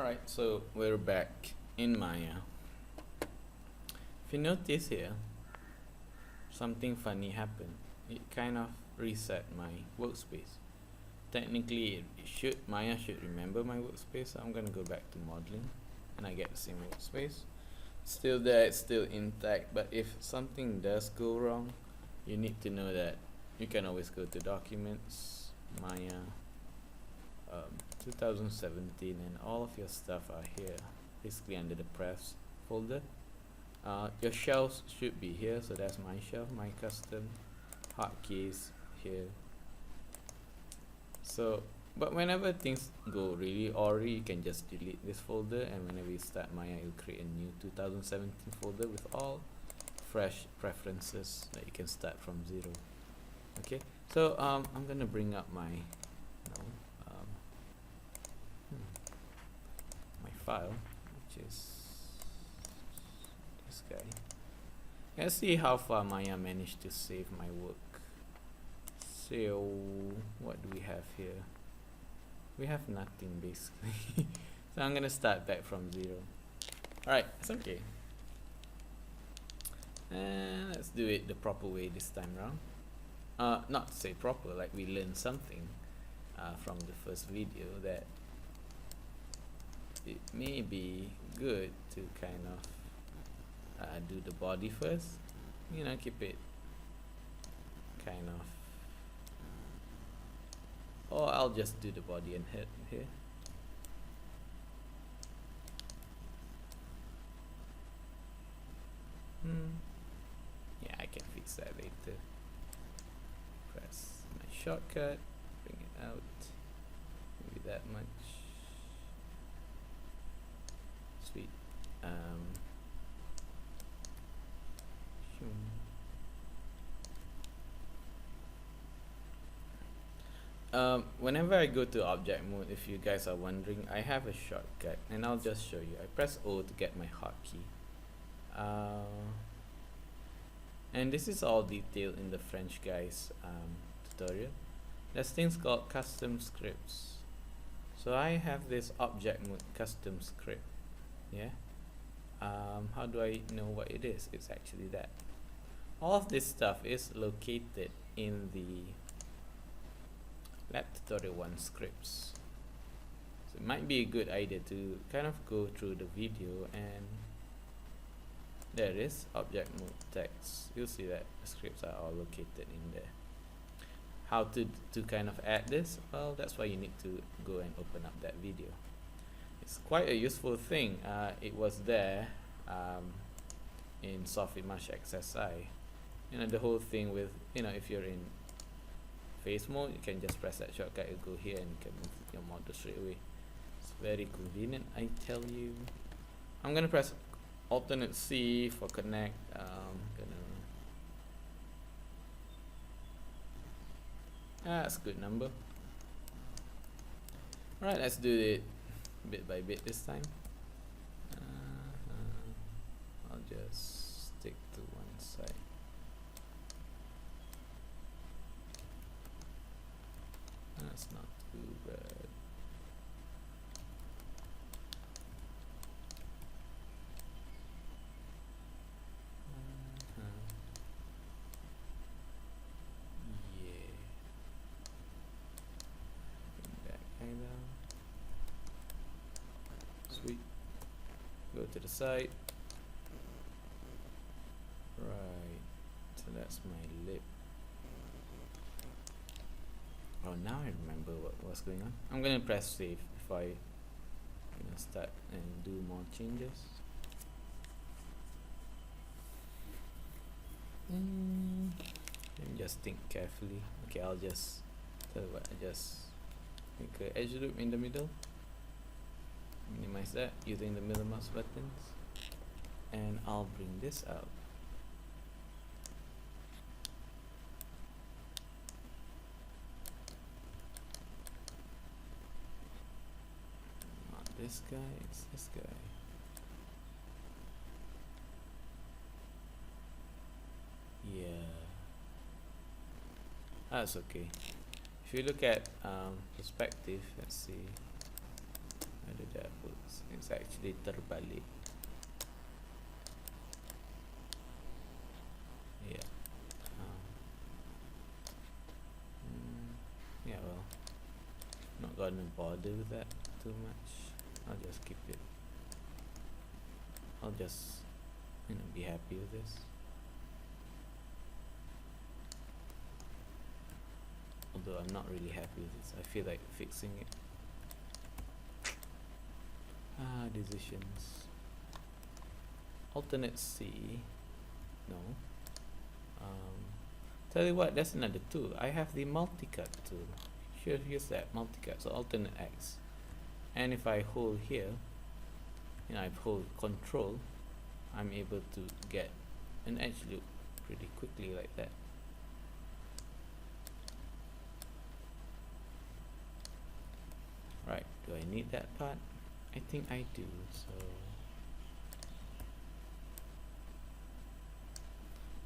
Alright, so we're back in Maya. If you notice here, something funny happened. It kind of reset my workspace. Technically, Maya should remember my workspace, so I'm gonna go back to modeling and I get the same workspace. Still there, it's still intact, but if something does go wrong, you need to know that you can always go to Documents, Maya, 2017, and all of your stuff are here, basically under the Prefs folder. Your shelves should be here, so that's my shelf, my custom hotkeys here. So, but whenever things go really awry, you can just delete this folder, and whenever you start Maya, you'll create a new 2017 folder with all fresh preferences that you can start from zero. Okay, so I'm gonna bring up my my file, which is this guy. Let's see how far Maya managed to save my work. So what do we have here? We have nothing basically. So I'm gonna start back from zero. Alright, it's okay. And let's do it the proper way this time around. Not to say proper, like we learned something from the first video, that it may be good to kind of do the body first, you know, keep it kind of, or I'll just do the body and head here. Yeah, I can fix that later. Press my shortcut, bring it out, maybe that much. Sweet. Whenever I go to object mode, if you guys are wondering, I have a shortcut, and I'll just show you. I press O to get my hotkey. And this is all detailed in the French guy's tutorial. There's things called custom scripts. So I have this object mode custom script. Yeah. How do I know what it is? It's actually that. All of this stuff is located in the Lab Tutorial 1 scripts. So it might be a good idea to kind of go through the video, and there it is, object mode text. You'll see that the scripts are all located in there. How to kind of add this? Well, that's why you need to go and open up that video. It's quite a useful thing. It was there in Softimage XSI. You know, the whole thing with, you know, if you're in face mode, you can just press that shortcut, you go here and you can move your model straight away. It's very convenient, I tell you. I'm gonna press alternate C for connect. That's a good number. Alright, let's do it bit by bit this time. I'll just stick to one side. That's not too bad. Yeah. Bring that guy down. Sweet. Go to the side. Right. So that's my lip. Oh, now I remember what's going on. I'm gonna press save if I start and do more changes. Let me just think carefully. Okay, I'll just tell you what. I just make an edge loop in the middle. Minimize that using the middle mouse buttons, and I'll bring this out. This guy, it's this guy. Yeah, that's okay. If you look at perspective, let's see, where did that put? It's actually terbalik. Yeah. Yeah, well, not gonna bother with that too much. I'll just keep it. I'll just, you know, be happy with this. Although I'm not really happy with this. I feel like fixing it. Decisions. Alternate C. No. Tell you what, that's another tool. I have the multicut tool. Here's that multicut. So alternate X. And if I hold here, you know, I hold Control, I'm able to get an edge loop pretty quickly like that. Right, do I need that part? I think I do, so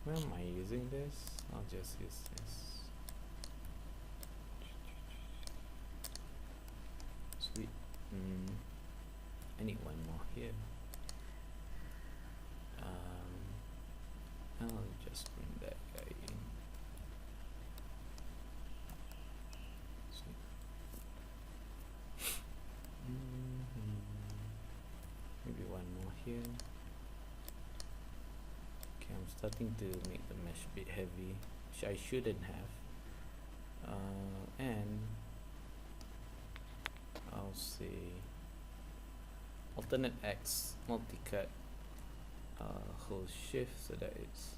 where am I using this? I'll just use this. Sweet. I need one more here. I'll just bring that guy in. Sweet. Maybe one more here. Okay, I'm starting to make the mesh a bit heavy, which I shouldn't have. And I'll say alternate X multicut, hold shift so that it's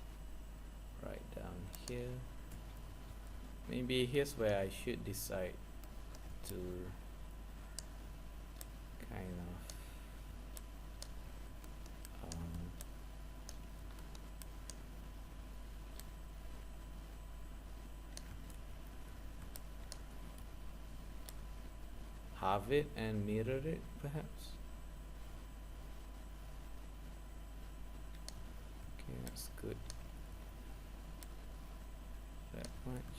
right down here. Maybe here's where I should decide to kind of halve it and mirror it, perhaps. Okay, that's good. That much.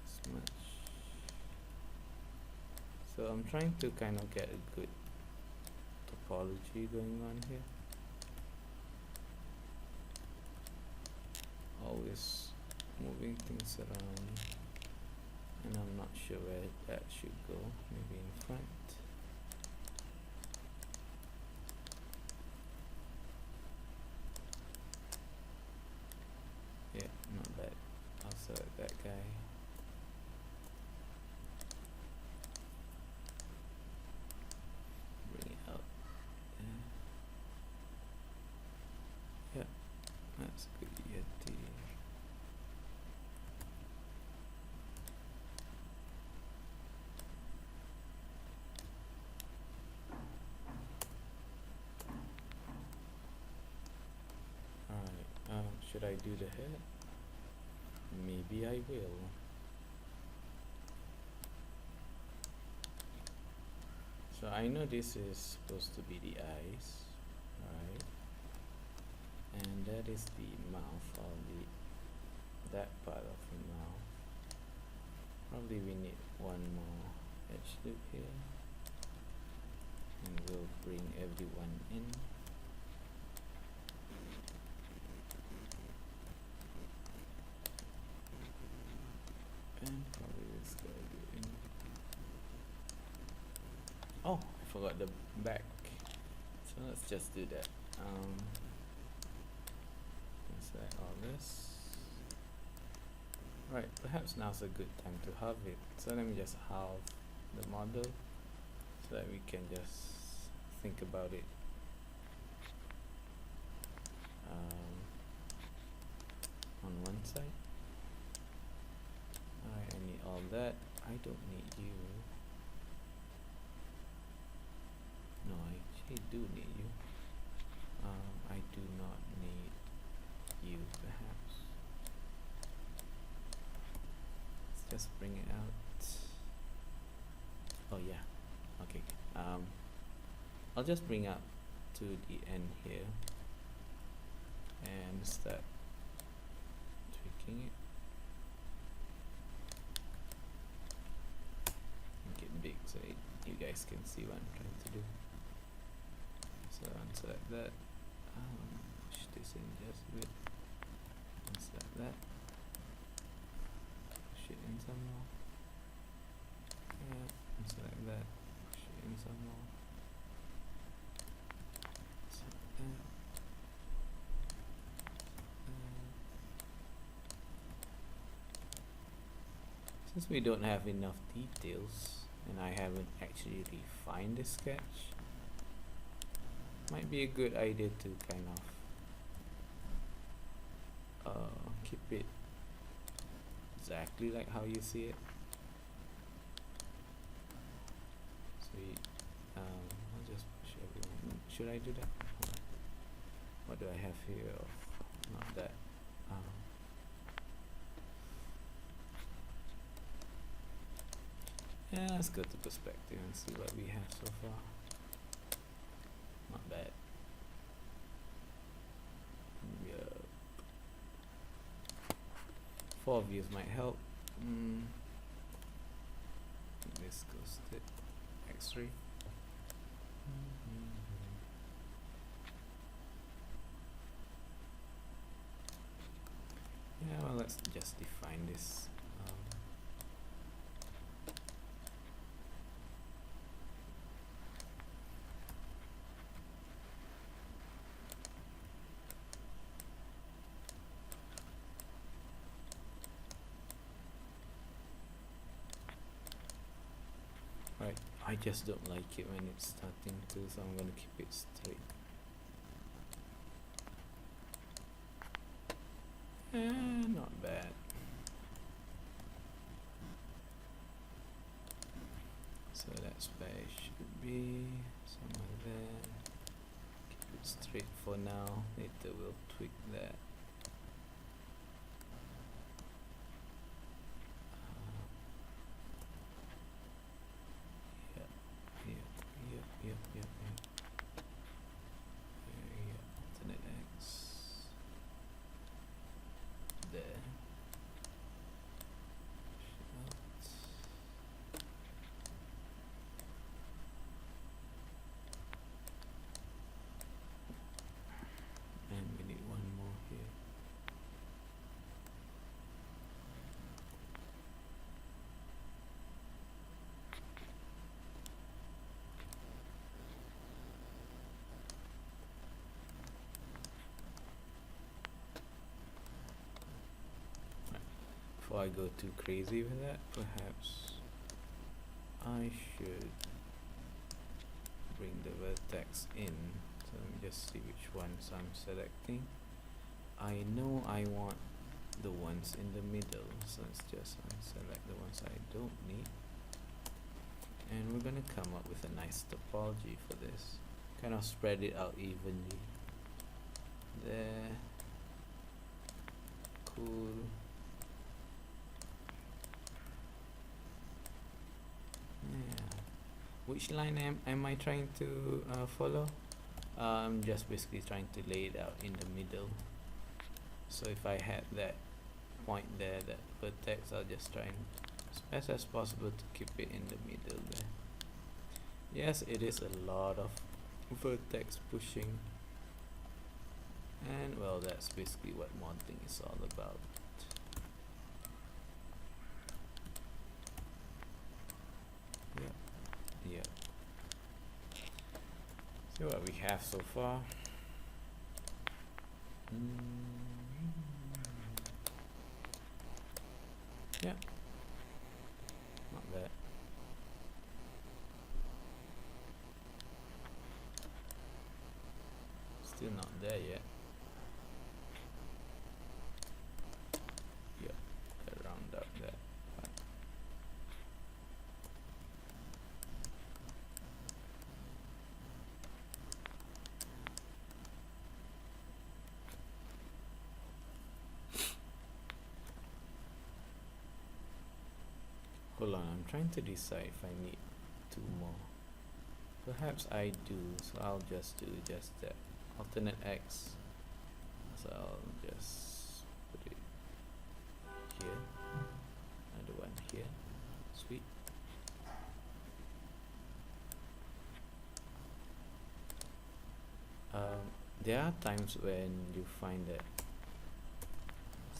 This much. So I'm trying to kind of get a good topology going on here. Always moving things around, and I'm not sure where that should go. Maybe in front. Yeah, not bad. I'll select that guy. Bring it up. Yeah, that's good. Yeti. Should I do the head? Maybe I will. So I know this is supposed to be the eyes, right? And that is the mouth, or that part of the mouth. Probably we need one more edge loop here, and we'll bring everyone in. And probably this guy in. Oh, I forgot the back. So let's just do that. Select all this. Right, perhaps now's a good time to halve it. So let me just halve the model so that we can just think about it. On one side. I need all that. I don't need you. No, I actually do need you. I do not need you, perhaps. Let's just bring it out. Oh yeah. Okay. I'll just bring up to the end here and start tweaking it. Make it big so it guys can see what I'm trying to do. So unselect that, push this in just a bit, unselect that, push it in some more, yeah, unselect that, push it in some more, select that. Since we don't have enough details and I haven't actually refined the sketch, might be a good idea to kind of keep it exactly like how you see it. So I'll just push everyone. Should I do that? What do I have here? Oh, not that. Yeah, let's go to perspective and see what we have so far. Not bad. Yeah. 4 views might help. This goes to X-ray. Yeah, well, let's just define this. Right, I just don't like it when it's starting to, so I'm gonna keep it straight. Not bad. So that's where it should be, somewhere there. Keep it straight for now, later we'll tweak that. Before I go too crazy with that, perhaps I should bring the vertex in. So let me just see which ones I'm selecting. I know I want the ones in the middle, so it's just I select the ones I don't need. And we're gonna come up with a nice topology for this. Kind of spread it out evenly. There. Cool. Which line am I trying to follow? I'm just basically trying to lay it out in the middle. So if I had that point there, that vertex, I'll just try and as best as possible to keep it in the middle there. Yes, it is a lot of vertex pushing, and well, that's basically what modeling is all about. Yeah. See what we have so far. Yeah. Not bad. Still not there yet. Yeah, round up that. Hold on, I'm trying to decide if I need 2 more. Perhaps I do, so I'll just do just that. Alternate X. So I'll just put it here. Another one here. Sweet. there are times when you find that,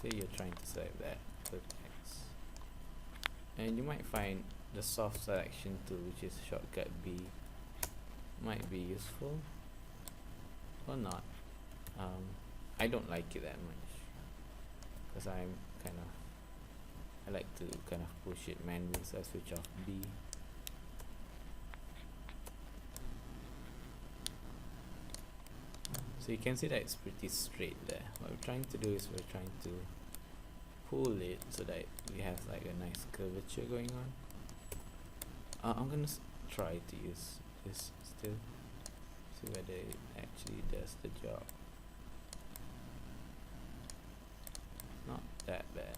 say you're trying to select that vertex, and you might find the soft selection tool, which is shortcut B, might be useful or not. I don't like it that much because I like to kind of push it manually, so I switch off B. So you can see that it's pretty straight there. What we're trying to do is we're trying to pull it so that we have like a nice curvature going on. I'm gonna try to use this still, see whether it actually does the job. Not that bad.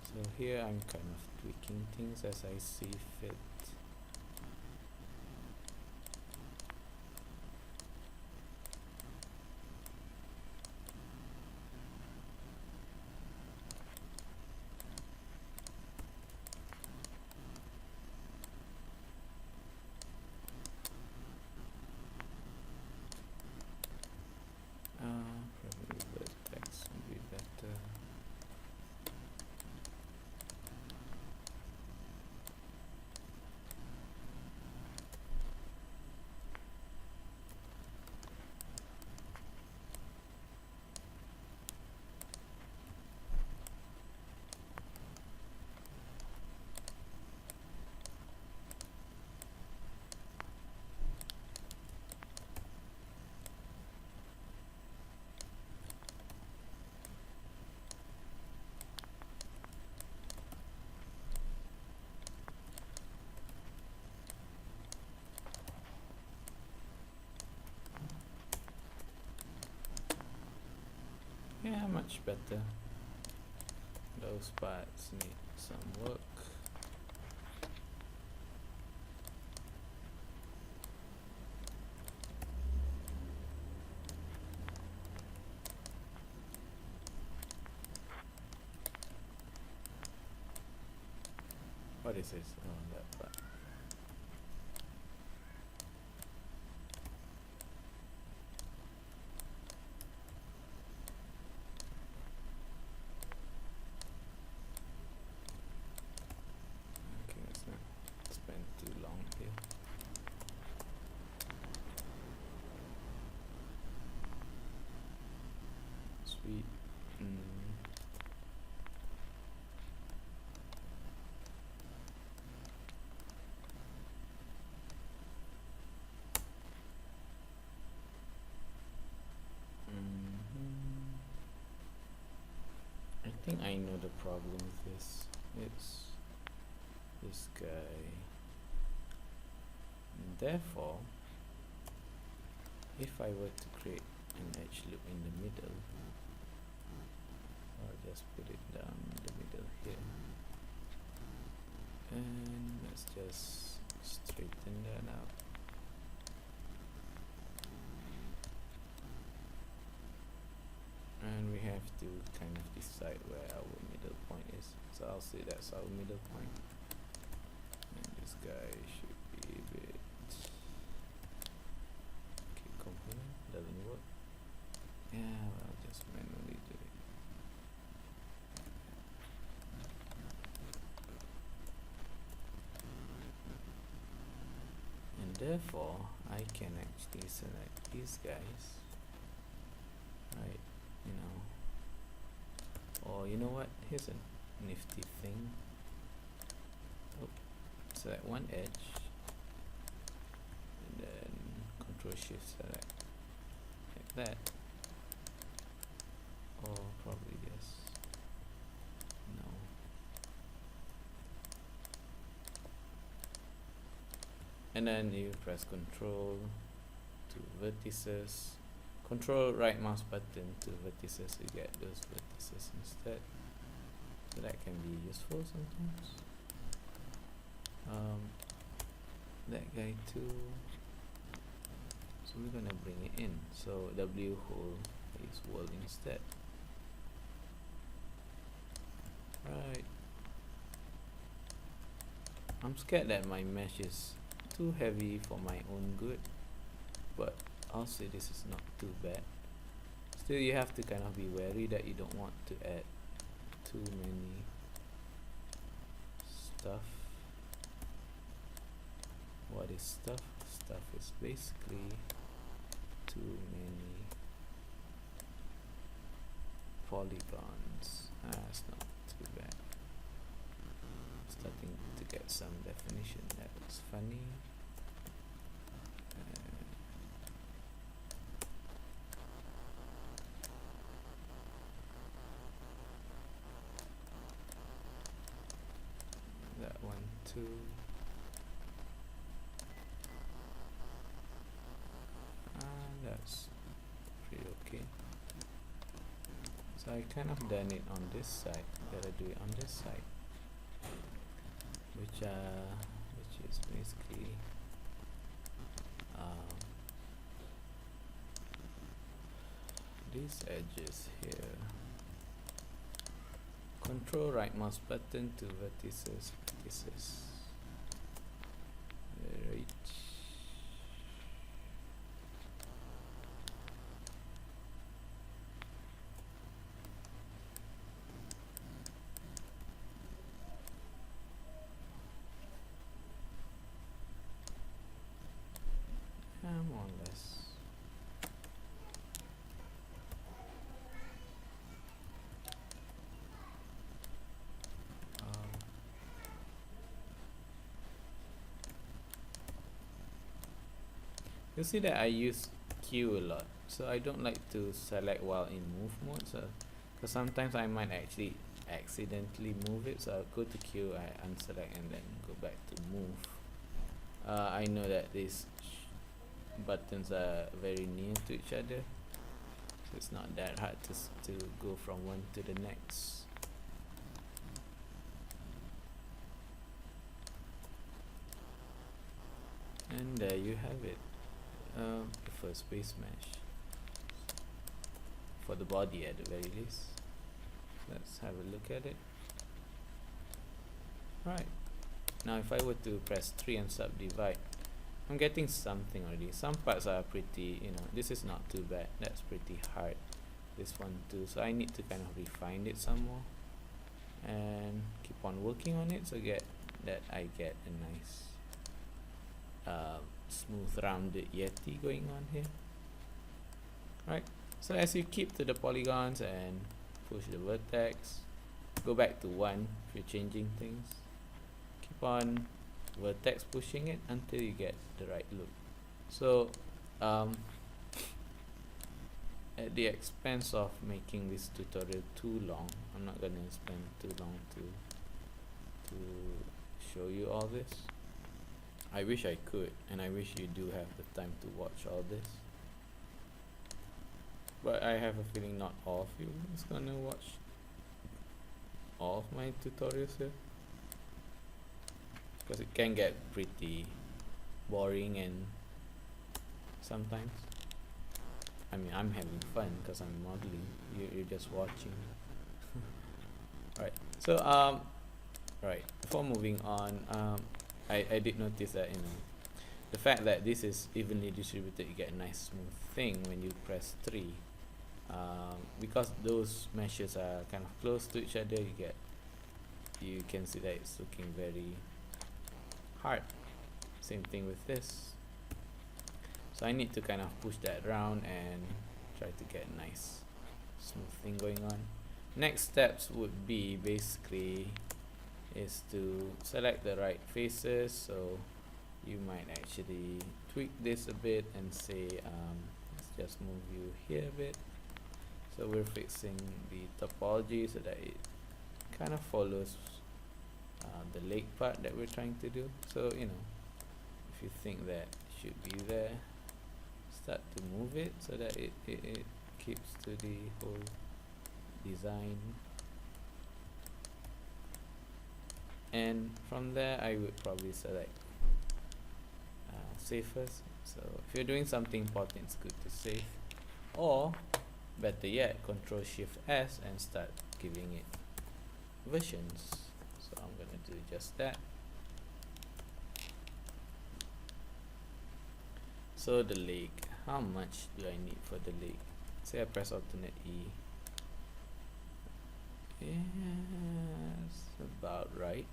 So here I'm kind of tweaking things as I see fit. Probably vertex would be better. Yeah, much better. Those parts need some work. What is this? Oh, that part. Sweet. I think I know the problem with this. It's this guy. And therefore, if I were to create an edge loop in the middle, I'll just put it down in the middle here, and let's just straighten that out. And we have to kind of decide where our middle point is, so I'll say that's our middle point, and this guy should be a bit component doesn't work. Yeah, well, I'll just manually do it. And therefore I can actually select these guys, right? You know, or you know what, here's a nifty thing. Select one edge and then Control Shift select like that, or probably yes, no, and then you press Control to vertices, Control right mouse button to vertices to get those vertices instead, so that can be useful sometimes. That guy too, so we're gonna bring it in, so W hole is wall instead, right? I'm scared that my mesh is too heavy for my own good, but I'll say this is not too bad. Still, you have to kind of be wary that you don't want to add too many stuff. What is stuff? Stuff is basically too many polygons. It's not too bad. Starting to get some definition. That looks funny. That one too. That's pretty okay. So I kind of done it on this side. Gotta do it on this side, which is basically these edges here. Control right mouse button to vertices. Right. More or less. You'll see that I use Q a lot, so I don't like to select while in move mode, so because sometimes I might actually accidentally move it, so I'll go to Q, I unselect and then go back to move. I know that these buttons are very near to each other, so it's not that hard to go from one to the next. And there you have it, the first base mesh for the body at the very least. Let's have a look at it. Right, now if I were to press 3 and subdivide, I'm getting something already. Some parts are pretty, this is not too bad. That's pretty hard. This one too. So I need to kind of refine it some more and keep on working on it, so I get a nice smooth rounded yeti going on here. Right. So as you keep to the polygons and push the vertex, go back to 1 if you're changing things. Keep on vertex pushing it until you get the right look. So at the expense of making this tutorial too long, I'm not gonna spend too long to show you all this. I wish I could, and I wish you do have the time to watch all this, but I have a feeling not all of you is gonna watch all of my tutorials here, because it can get pretty boring and sometimes, I mean, I'm having fun because I'm modeling, you're just watching. Right, so right, before moving on, I did notice that the fact that this is evenly distributed, you get a nice smooth thing when you press 3, because those meshes are kind of close to each other. You can see that it's looking very hard. Same thing with this, so I need to kind of push that around and try to get a nice smooth thing going on. Next steps would be basically is to select the right faces, so you might actually tweak this a bit and say let's just move you here a bit. So we're fixing the topology so that it kind of follows the leg part that we're trying to do. So if you think that it should be there, start to move it so that it keeps to the whole design. And from there I would probably select save first. So if you're doing something important, it's good to save, or better yet, Ctrl Shift S and start giving it versions. So I'm gonna do just that. So the leg, how much do I need for the leg? Say I press alternate E. Yes, about right.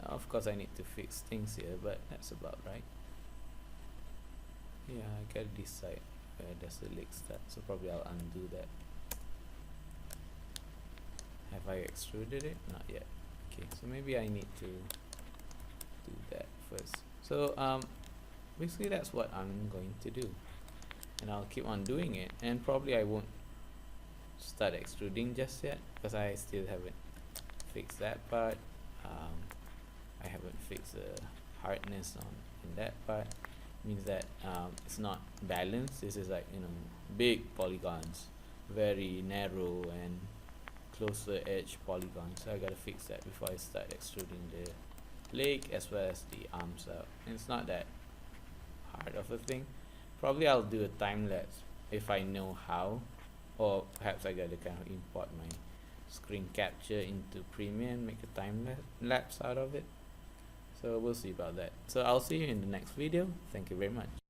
Of course I need to fix things here, but that's about right. Yeah, I gotta decide where does the leg start, so probably I'll undo that. Have I extruded it? Not yet. Okay, so maybe I need to do that first. So basically that's what I'm going to do, and I'll keep on doing it, and probably I won't start extruding just yet because I still haven't fixed that part. I haven't fixed the hardness in that part. Means that it's not balanced. This is like, you know, big polygons, very narrow and closer edge polygons, so I gotta fix that before I start extruding the leg as well as the arms out. And it's not that hard of a thing. Probably I'll do a time lapse if I know how, or perhaps I gotta kind of import my screen capture into Premiere and make a time lapse out of it. So we'll see about that. So I'll see you in the next video. Thank you very much.